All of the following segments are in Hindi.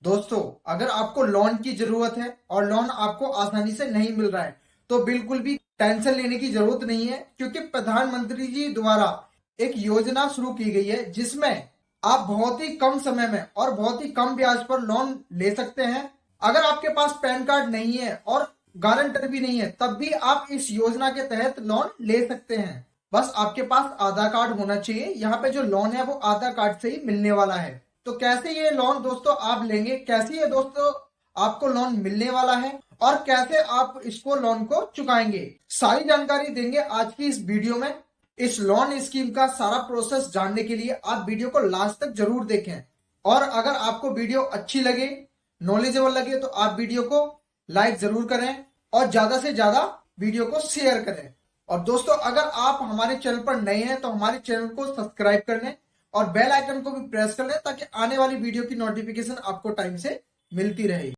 दोस्तों, अगर आपको लोन की जरूरत है और लोन आपको आसानी से नहीं मिल रहा है तो बिल्कुल भी टेंशन लेने की जरूरत नहीं है, क्योंकि प्रधानमंत्री जी द्वारा एक योजना शुरू की गई है जिसमें आप बहुत ही कम समय में और बहुत ही कम ब्याज पर लोन ले सकते हैं। अगर आपके पास पैन कार्ड नहीं है और गारंटर भी नहीं है तब भी आप इस योजना के तहत लोन ले सकते हैं। बस आपके पास आधार कार्ड होना चाहिए। यहाँ पे जो लोन है वो आधार कार्ड से ही मिलने वाला है। तो कैसे ये लोन दोस्तों आप लेंगे, कैसे ये दोस्तों आपको लोन मिलने वाला है और कैसे आप इसको लोन को चुकाएंगे, सारी जानकारी देंगे आज की इस वीडियो में। इस लोन स्कीम का सारा प्रोसेस जानने के लिए आप वीडियो को लास्ट तक जरूर देखें। और अगर आपको वीडियो अच्छी लगे, नॉलेजेबल लगे तो आप वीडियो को लाइक जरूर करें और ज्यादा से ज्यादा वीडियो को शेयर करें। और दोस्तों, अगर आप हमारे चैनल पर नए हैं तो हमारे चैनल को सब्सक्राइब कर लें और बेल आइकन को भी प्रेस कर लें ताकि आने वाली वीडियो की नोटिफिकेशन आपको टाइम से मिलती रहे।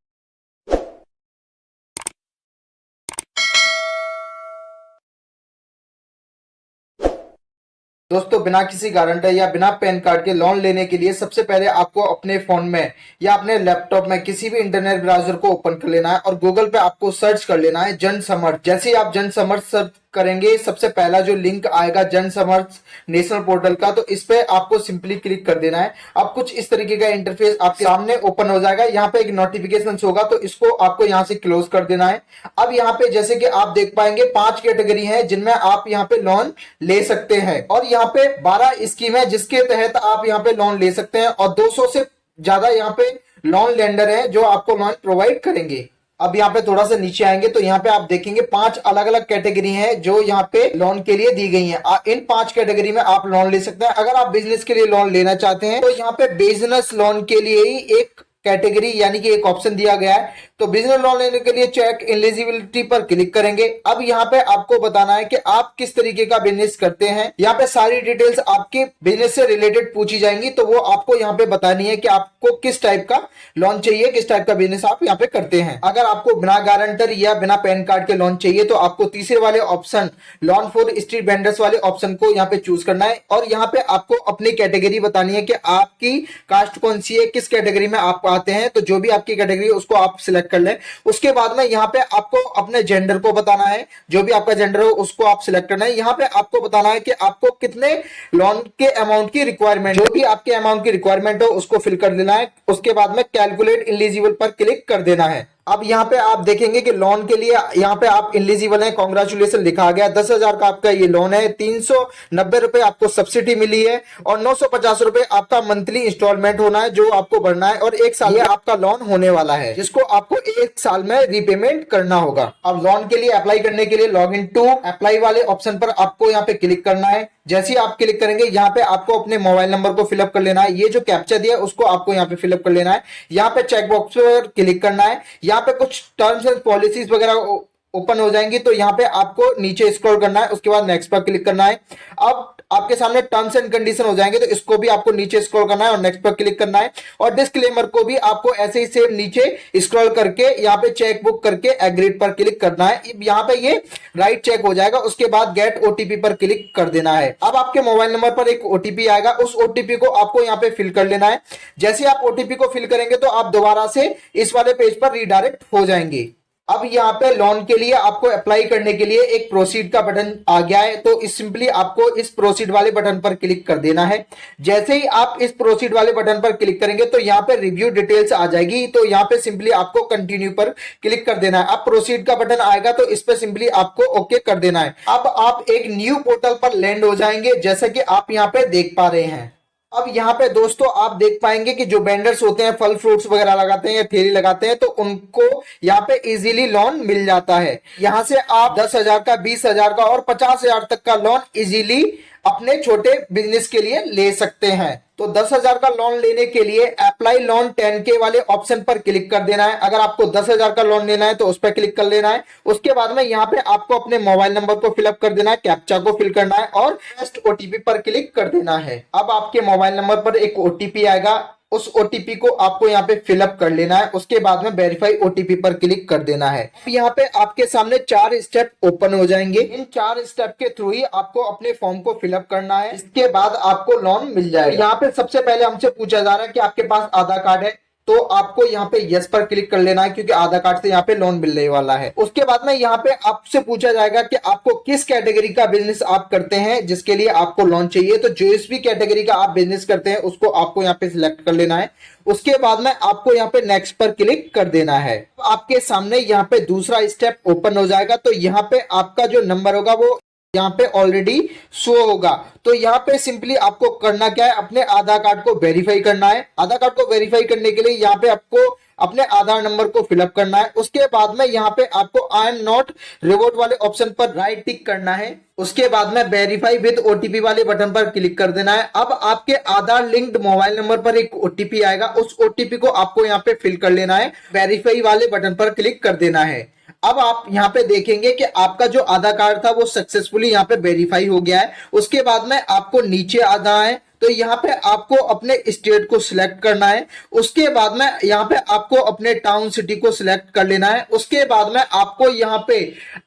दोस्तों, बिना किसी गारंटर या बिना पैन कार्ड के लोन लेने के लिए सबसे पहले आपको अपने फोन में या अपने लैपटॉप में किसी भी इंटरनेट ब्राउजर को ओपन कर लेना है और गूगल पे आपको सर्च कर लेना है जन समर्थ। जैसे ही आप जन समर्थ सर्च करेंगे, सबसे पहला जो लिंक आएगा जन समर्थ नेशनल पोर्टल का, तो इस पे आपको सिंपली क्लिक कर देना है। अब कुछ इस तरीके का इंटरफेस आपके सामने ओपन हो जाएगा। यहाँ पे एक नोटिफिकेशन होगा तो इसको आपको यहाँ से क्लोज कर देना है। अब यहाँ पे जैसे कि आप देख पाएंगे 5 कैटेगरी है जिनमें आप यहाँ पे लोन ले सकते हैं और यहाँ पे 12 स्कीम है जिसके तहत आप यहाँ पे लोन ले सकते हैं और 200 से ज्यादा यहाँ पे लोन लेंडर है जो आपको लोन प्रोवाइड करेंगे। अब यहाँ पे थोड़ा सा नीचे आएंगे तो यहाँ पे आप देखेंगे 5 अलग अलग कैटेगरी हैं जो यहाँ पे लोन के लिए दी गई हैं। इन 5 कैटेगरी में आप लोन ले सकते हैं। अगर आप बिजनेस के लिए लोन लेना चाहते हैं तो यहाँ पे बिजनेस लोन के लिए ही एक कैटेगरी यानी कि एक ऑप्शन दिया गया है। तो बिजनेस लोन लेने के लिए चेक एलिजिबिलिटी पर क्लिक करेंगे। अब यहाँ पे आपको बताना है कि आप किस तरीके का बिजनेस करते हैं। यहाँ पे सारी डिटेल्स आपके बिजनेस से रिलेटेड पूछी जाएंगी तो वो आपको यहाँ पे बतानी है कि आपको किस टाइप का लोन चाहिए, किस टाइप का बिजनेस आप यहाँ पे करते हैं। अगर आपको बिना गारंटर या बिना पैन कार्ड के लोन चाहिए तो आपको तीसरे वाले option loan for street vendors वाले ऑप्शन को यहाँ पे चूज करना है और यहाँ पे आपको अपनी कैटेगरी बतानी है कि आपकी कास्ट कौन सी है, किस कैटेगरी में आप आते हैं। तो जो भी आपकी कैटेगरी है उसको आप सिलेक्ट कर लें। उसके बाद में यहाँ पे आपको अपने जेंडर को बताना है, जो भी आपका जेंडर हो उसको आप सिलेक्ट करना है। यहाँ पे आपको बताना है कि आपको कितने लोन के अमाउंट की रिक्वायरमेंट, जो भी आपके अमाउंट की रिक्वायरमेंट हो उसको फिल कर देना है। उसके बाद में कैलकुलेट एलिजिबल पर क्लिक कर देना है। अब यहाँ पे आप देखेंगे कि लोन के लिए यहाँ पे आप एलिजिबल हैं, कांग्रेचुलेशन लिखा गया। 10,000 का आपका ये लोन है, 390 रुपए आपको सब्सिडी मिली है और 950 रुपए आपका मंथली इंस्टॉलमेंट होना है जो आपको भरना है और 1 साल में आपका लोन होने वाला है जिसको आपको 1 साल में रीपेमेंट करना होगा। अब लोन के लिए अप्लाई करने के लिए लॉग इन टू अप्लाई वाले ऑप्शन पर आपको यहाँ पे क्लिक करना है। जैसे ही आप क्लिक करेंगे यहाँ पे आपको अपने मोबाइल नंबर को फिलअप कर लेना है। ये जो कैप्चा दिया है उसको आपको यहाँ पे फिलअप कर लेना है। यहाँ पे चेक बॉक्स पर क्लिक करना है। यहाँ पे कुछ टर्म्स एंड पॉलिसीज वगैरह ओपन हो जाएंगी तो यहाँ पे आपको नीचे स्क्रॉल करना है। उसके बाद नेक्स्ट पर क्लिक करना है। अब आपके सामने टर्म्स एंड कंडीशन हो जाएंगे तो इसको भी आपको नीचे स्क्रॉल करना है और नेक्स्ट पर क्लिक करना है। और डिस्क्लेमर को भी आपको ऐसे ही सेम नीचे स्क्रॉल करके यहाँ पे चेक बुक करके एग्रीड पर क्लिक करना है। यहाँ पे ये राइट चेक हो जाएगा। उसके बाद गेट ओटीपी पर क्लिक कर देना है। अब आपके मोबाइल नंबर पर एक ओटीपी आएगा, उस ओटीपी को आपको यहाँ पे फिल कर लेना है। जैसे आप ओटीपी को फिल करेंगे तो आप दोबारा से इस वाले पेज पर रीडायरेक्ट हो जाएंगे। अब यहाँ पे लोन के लिए आपको अप्लाई करने के लिए एक प्रोसीड का बटन आ गया है तो इस सिंपली आपको इस प्रोसीड वाले बटन पर क्लिक कर देना है। जैसे ही आप इस प्रोसीड वाले बटन पर क्लिक करेंगे तो यहाँ पे रिव्यू डिटेल्स आ जाएगी तो यहाँ पे सिंपली आपको कंटिन्यू पर क्लिक कर देना है। अब प्रोसीड का बटन आएगा तो इस पर सिंपली आपको ओके कर देना है। अब आप एक न्यू पोर्टल पर लैंड हो जाएंगे जैसे कि आप यहाँ पे देख पा रहे हैं। अब यहाँ पे दोस्तों आप देख पाएंगे कि जो वेंडर्स होते हैं, फल फ्रूट्स वगैरह लगाते हैं या ठेली लगाते हैं तो उनको यहाँ पे इजीली लोन मिल जाता है। यहाँ से आप 10,000 का, 20,000 का और 50,000 तक का लोन इजीली अपने छोटे बिजनेस के लिए ले सकते हैं। तो 10,000 का लोन लेने के लिए अप्लाई लोन 10K वाले ऑप्शन पर क्लिक कर देना है। अगर आपको 10,000 का लोन लेना है तो उस पर क्लिक कर लेना है। उसके बाद में यहाँ पे आपको अपने मोबाइल नंबर को फिलअप कर देना है, कैप्चा को फिल करना है और नेक्स्ट ओटीपी पर क्लिक कर देना है। अब आपके मोबाइल नंबर पर एक ओटीपी आएगा, उस ओटीपी को आपको यहाँ पे फिलअप कर लेना है। उसके बाद में वेरीफाई ओटीपी पर क्लिक कर देना है। यहाँ पे आपके सामने 4 स्टेप ओपन हो जाएंगे। इन 4 स्टेप के थ्रू ही आपको अपने फॉर्म को फिलअप करना है। इसके बाद आपको लोन मिल जाएगा। यहाँ पे सबसे पहले हमसे पूछा जा रहा है कि आपके पास आधार कार्ड है। तो आपको यहाँ पे यस पर क्लिक कर लेना है, क्योंकि आधार कार्ड से यहाँ पे लोन मिलने वाला है। उसके बाद में यहाँ पे आपसे पूछा जाएगा कि आपको किस कैटेगरी का बिजनेस आप करते हैं जिसके लिए आपको लोन चाहिए। तो जो इस भी कैटेगरी का आप बिजनेस करते हैं उसको आपको यहाँ पे सिलेक्ट कर लेना है। उसके बाद में आपको यहाँ पे नेक्स्ट पर क्लिक कर देना है। तो आपके सामने यहाँ पे दूसरा स्टेप ओपन हो जाएगा। तो यहाँ पे आपका जो नंबर होगा वो यहाँ पे ऑलरेडी शो होगा। तो यहाँ पे सिंपली आपको करना क्या है, अपने आधार कार्ड को वेरीफाई करना है। आधार कार्ड को वेरीफाई करने के लिए यहाँ पे आपको अपने आधार नंबर को फिलअप करना है। उसके बाद में यहाँ पे आपको आई एम नॉट रिवोट वाले ऑप्शन पर राइट टिक करना है। उसके बाद में वेरीफाई विद ओटीपी वाले बटन पर क्लिक कर देना है। अब आपके आधार लिंक्ड मोबाइल नंबर पर एक ओटीपी आएगा, उस ओटीपी को आपको यहाँ पे फिल कर लेना है। वेरीफाई वाले बटन पर क्लिक कर देना है। अब आप यहाँ पे देखेंगे कि आपका जो आधार कार्ड था वो सक्सेसफुली यहाँ पे वेरीफाई हो गया है। उसके बाद में आपको नीचे आना है। तो यहाँ पे आपको अपने स्टेट को सिलेक्ट करना है। उसके बाद में यहाँ पे आपको अपने टाउन सिटी को सिलेक्ट कर लेना है। उसके बाद में आपको यहाँ पे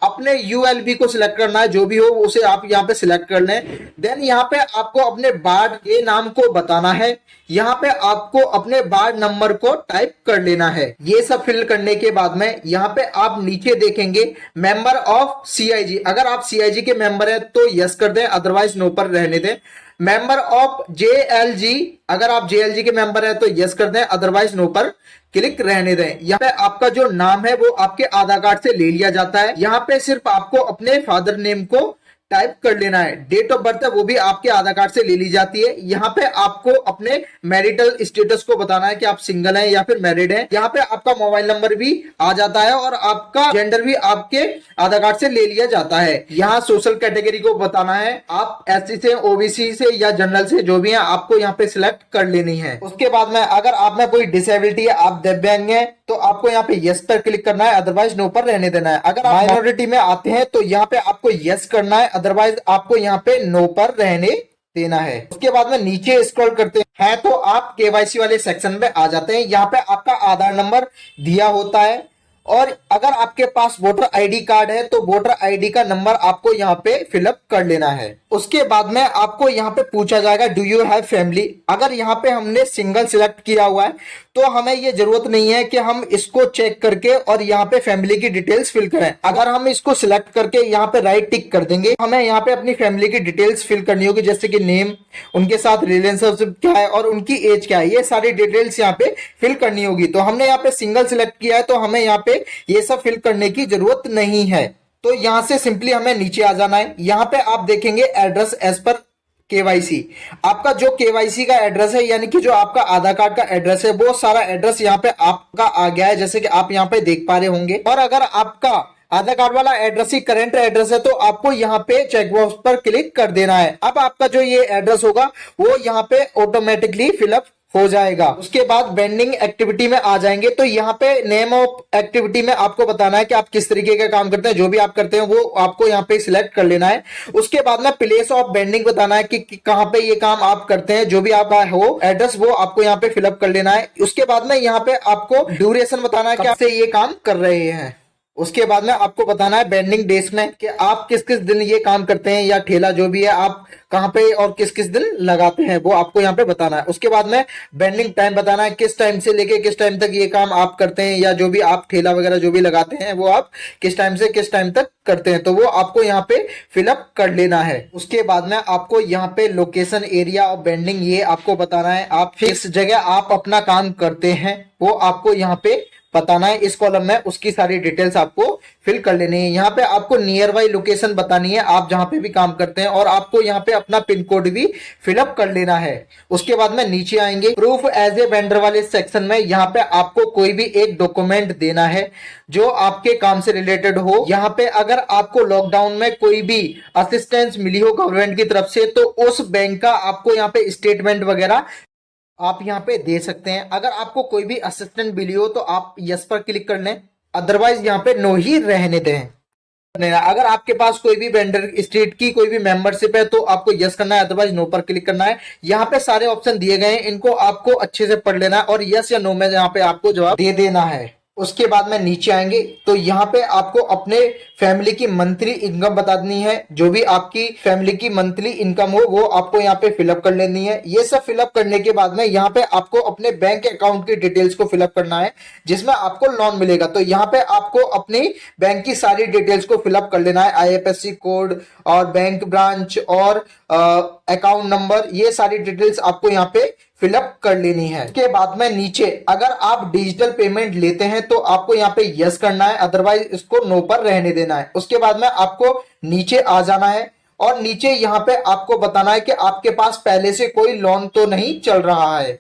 अपने यूएलबी को सिलेक्ट करना है, जो भी हो उसे आप यहाँ पे सिलेक्ट कर लें। देन यहाँ पे आपको अपने वार्ड के नाम को बताना है। यहाँ पे आपको अपने वार्ड नंबर को टाइप कर लेना है। ये सब फिल करने के बाद में यहाँ पे आप नीचे देखेंगे मेंबर ऑफ सीआईजी। अगर आप सीआईजी के मेंबर हैं तो यस कर दें, अदरवाइज नो पर रहने दें। मेंबर ऑफ जेएलजी, अगर आप जेएलजी के मेंबर हैं तो यस कर दें, अदरवाइज नो पर क्लिक रहने दें। यहाँ पे आपका जो नाम है वो आपके आधार कार्ड से ले लिया जाता है। यहाँ पे सिर्फ आपको अपने फादर नेम को टाइप कर लेना है। डेट ऑफ बर्थ है वो भी आपके आधार कार्ड से ले ली जाती है। यहाँ पे आपको अपने मैरिटल स्टेटस को बताना है कि आप सिंगल हैं या फिर मैरिड हैं। यहाँ पे आपका मोबाइल नंबर भी आ जाता है और आपका जेंडर भी आपके आधार कार्ड से ले लिया जाता है। यहाँ सोशल कैटेगरी को बताना है, आप एससी से, ओबीसी से या जनरल से जो भी है आपको यहाँ पे सिलेक्ट कर लेनी है। उसके बाद में अगर आप में कोई डिसेबिलिटी है, आप दिव्यांग हैं, तो आपको यहाँ पे यस पर क्लिक करना है, अदरवाइज नो पर रहने देना है। अगर आप माइनॉरिटी में आते हैं तो यहाँ पे आपको यस करना है, अदरवाइज आपको यहाँ पे नो पर रहने देना है। उसके बाद में नीचे स्क्रॉल करते हैं तो आप केवाईसी वाले सेक्शन में आ जाते हैं। यहाँ पे आपका आधार नंबर दिया होता है और अगर आपके पास वोटर आईडी कार्ड है तो वोटर आईडी का नंबर आपको यहाँ पे फिलअप कर लेना है। उसके बाद में आपको यहाँ पे पूछा जाएगा डू यू हैव फैमिली। अगर यहाँ पे हमने सिंगल सिलेक्ट किया हुआ है तो हमें ये जरूरत नहीं है कि हम इसको चेक करके और यहाँ पे फैमिली की डिटेल्स फिल करें। अगर हम इसको सिलेक्ट करके यहाँ पे राइट टिक कर देंगे, हमें यहाँ पे अपनी फैमिली की डिटेल्स फिल करनी होगी, जैसे कि नेम, उनके साथ रिलेशनशिप क्या है और उनकी एज क्या है, ये सारी डिटेल्स यहाँ पे फिल करनी होगी। तो हमने यहाँ पे सिंगल सिलेक्ट किया है तो हमें यहाँ पे ये सब फिल करने की जरूरत नहीं है। तो यहां से सिंपली हमें नीचे आ जाना है। यहां पे आप देखेंगे एड्रेस एज पर केवाईसी। आपका जो केवाईसी का एड्रेस है, यानी कि जो आपका आधार कार्ड का एड्रेस है, वो सारा एड्रेस यहाँ पे आपका आ गया है, जैसे कि आप यहाँ पे देख पा रहे होंगे। और अगर आपका आधार कार्ड वाला एड्रेस ही करंट एड्रेस है तो आपको यहाँ पे चेकबॉक्स पर क्लिक कर देना है। अब आपका जो ये एड्रेस होगा वो यहाँ पे ऑटोमेटिकली फिलअप हो जाएगा। उसके बाद बेंडिंग एक्टिविटी में आ जाएंगे तो यहाँ पे नेम ऑफ एक्टिविटी में आपको बताना है कि आप किस तरीके का काम करते हैं। जो भी आप करते हैं वो आपको यहाँ पे सिलेक्ट कर लेना है। उसके बाद में प्लेस ऑफ बेंडिंग बताना है कि कहाँ पे ये काम आप करते हैं, जो भी आप हो एड्रेस वो आपको यहाँ पे फिलअप कर लेना है। उसके बाद में यहाँ पे आपको ड्यूरेशन बताना है कि आपसे ये काम कर रहे हैं। उसके बाद में आपको बताना है बेंडिंग डेज में कि आप किस किस दिन ये काम करते हैं, या ठेला जो भी है आप कहां पे और किस किस दिन लगाते हैं वो आपको यहाँ पे बताना है। उसके बाद में बेंडिंग टाइम बताना है, किस टाइम से लेके किस टाइम तक ये काम आप करते हैं, या जो भी आप ठेला वगैरह जो भी लगाते हैं वो आप किस टाइम से किस टाइम तक करते हैं, तो वो आपको यहाँ पे फिलअप कर लेना है। उसके बाद में आपको यहाँ पे लोकेशन, एरिया और बेंडिंग ये आपको बताना है। आप किस जगह आप अपना काम करते हैं वो आपको यहाँ पे बताना है। इस कॉलम में उसकी सारी डिटेल्स आपको फिल कर लेनी है। यहाँ पे आपको नियर बाई लोकेशन बतानी है, आप जहां पे भी काम करते हैं, और आपको यहाँ पे अपना पिन कोड भी फिलअप कर लेना है। उसके बाद में नीचे आएंगे प्रूफ एज ए वेंडर वाले सेक्शन में। यहाँ पे आपको कोई भी एक डॉक्यूमेंट देना है जो आपके काम से रिलेटेड हो। यहाँ पे अगर आपको लॉकडाउन में कोई भी असिस्टेंस मिली हो गवर्नमेंट की तरफ से तो उस बैंक का आपको यहाँ पे स्टेटमेंट वगैरह आप यहाँ पे दे सकते हैं। अगर आपको कोई भी असिस्टेंट मिली हो तो आप यस पर क्लिक कर लें, अदरवाइज यहाँ पे नो ही रहने दें। अगर आपके पास कोई भी वेंडर स्टेट की कोई भी मेंबरशिप है तो आपको यस करना है, अदरवाइज नो पर क्लिक करना है। यहाँ पे सारे ऑप्शन दिए गए हैं, इनको आपको अच्छे से पढ़ लेना है और यस या नो में यहाँ पे आपको जवाब दे देना है। उसके बाद में नीचे आएंगे तो यहाँ पे आपको अपने फैमिली की मंथली इनकम बतानी है। जो भी आपकी फैमिली की मंथली इनकम हो वो आपको यहाँ पे फिलअप कर लेनी है। ये सब फिलअप करने के बाद में यहाँ पे आपको अपने बैंक अकाउंट की डिटेल्स को फिलअप करना है जिसमें आपको लोन मिलेगा। तो यहाँ पे आपको अपनी बैंक की सारी डिटेल्स को फिलअप कर लेना है, आईएफएससी कोड और बैंक ब्रांच और अकाउंट नंबर, ये सारी डिटेल्स आपको यहाँ पे फिलअप कर लेनी है। उसके बाद में नीचे अगर आप डिजिटल पेमेंट लेते हैं तो आपको यहाँ पे यस करना है, अदरवाइज इसको नो पर रहने देना है। उसके बाद में आपको नीचे आ जाना है और नीचे यहाँ पे आपको बताना है कि आपके पास पहले से कोई लोन तो नहीं चल रहा है।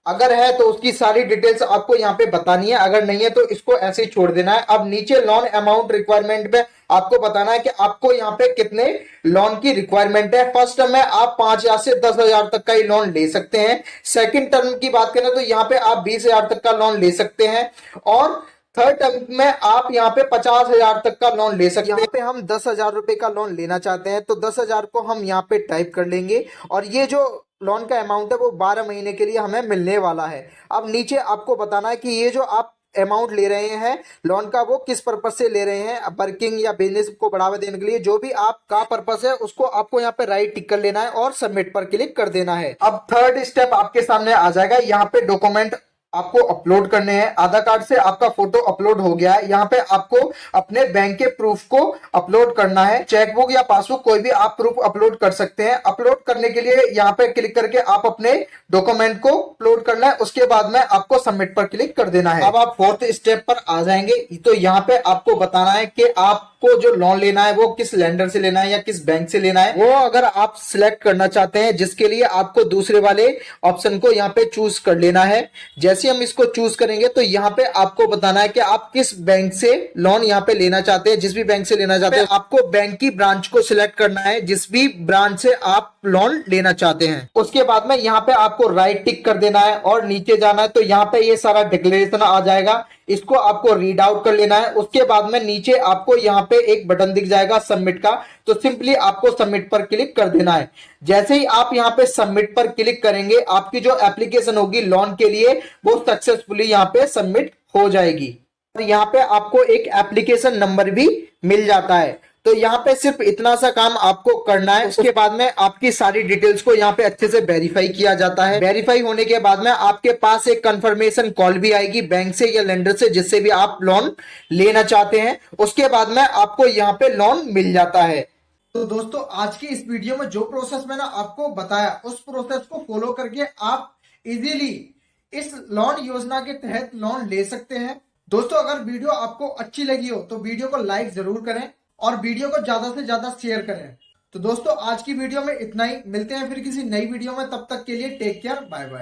अगर है तो उसकी सारी डिटेल्स आपको यहाँ पे बतानी है, अगर नहीं है तो इसको ऐसे ही छोड़ देना है। अब नीचे लोन अमाउंट रिक्वायरमेंट पे आपको बताना है कि आपको यहाँ पे कितने लोन की रिक्वायरमेंट है। फर्स्ट टर्म में आप 5,000 से 10,000 तक का ही लोन ले सकते हैं। सेकंड टर्म की बात करें तो यहाँ पे आप 20,000 तक का लोन ले सकते हैं और थर्ड टर्म में आप यहाँ पे 50,000 तक का लोन ले सकते हैं। यहाँ पे हम 10,000 रुपए का लोन लेना चाहते हैं तो 10,000 को हम यहाँ पे टाइप कर लेंगे और ये जो लोन का अमाउंट है वो 12 महीने के लिए हमें मिलने वाला है। अब नीचे आपको बताना है कि ये जो आप अमाउंट ले रहे हैं लोन का वो किस पर्पज से ले रहे हैं, वर्किंग या बिजनेस को बढ़ावा देने के लिए, जो भी आपका पर्पज है उसको आपको यहाँ पे राइट टिक कर लेना है और सबमिट पर क्लिक कर देना है। अब थर्ड स्टेप आपके सामने आ जाएगा। यहाँ पे डॉक्यूमेंट आपको अपलोड करने हैं। आधार कार्ड से आपका फोटो अपलोड हो गया है, यहाँ पे आपको अपने बैंक के प्रूफ को अपलोड करना है। चेकबुक या पासबुक कोई भी आप प्रूफ अपलोड कर सकते हैं। अपलोड करने के लिए यहाँ पे क्लिक करके आप अपने डॉक्यूमेंट को अपलोड करना है। उसके बाद में आपको सबमिट पर क्लिक कर देना है। अब आप फोर्थ स्टेप पर आ जाएंगे तो यहाँ पे आपको बताना है कि आपको जो लोन लेना है वो किस लेंडर से लेना है या किस बैंक से लेना है। वो अगर आप सिलेक्ट करना चाहते हैं जिसके लिए आपको दूसरे वाले ऑप्शन को यहाँ पे चूज कर लेना है। जैसे हम इसको चूज करेंगे तो यहाँ पे आपको बताना है कि आप किस बैंक से लोन यहाँ पे लेना चाहते हैं। जिस भी बैंक से लेना चाहते हैं आपको बैंक की ब्रांच को सिलेक्ट करना है जिस भी ब्रांच से आप लोन लेना चाहते हैं। उसके बाद में यहाँ पे आपको राइट टिक कर देना है और नीचे जाना है तो यहाँ पे ये सारा डिक्लेरेशन आ जाएगा, इसको आपको रीड आउट कर लेना है। उसके बाद में नीचे आपको यहाँ पे एक बटन दिख जाएगा सबमिट का, तो सिंपली आपको सबमिट पर क्लिक कर देना है। जैसे ही आप यहाँ पे सबमिट पर क्लिक करेंगे आपकी जो एप्लीकेशन होगी लोन के लिए वो सक्सेसफुली यहाँ पे सबमिट हो जाएगी और यहाँ पे आपको एक एप्लीकेशन नंबर भी मिल जाता है। तो यहाँ पे सिर्फ इतना सा काम आपको करना है। उसके बाद में आपकी सारी डिटेल्स को यहाँ पे अच्छे से वेरीफाई किया जाता है। वेरीफाई होने के बाद में आपके पास एक कंफर्मेशन कॉल भी आएगी बैंक से या लेंडर से जिससे भी आप लोन लेना चाहते हैं। उसके बाद में आपको यहाँ पे लोन मिल जाता है। तो दोस्तों आज की इस वीडियो में जो प्रोसेस मैंने आपको बताया उस प्रोसेस को फॉलो करके आप इजीली इस लोन योजना के तहत लोन ले सकते हैं। दोस्तों अगर वीडियो आपको अच्छी लगी हो तो वीडियो को लाइक जरूर करें और वीडियो को ज्यादा से ज्यादा शेयर करें। तो दोस्तों आज की वीडियो में इतना ही, मिलते हैं फिर किसी नई वीडियो में, तब तक के लिए टेक केयर, बाय बाय।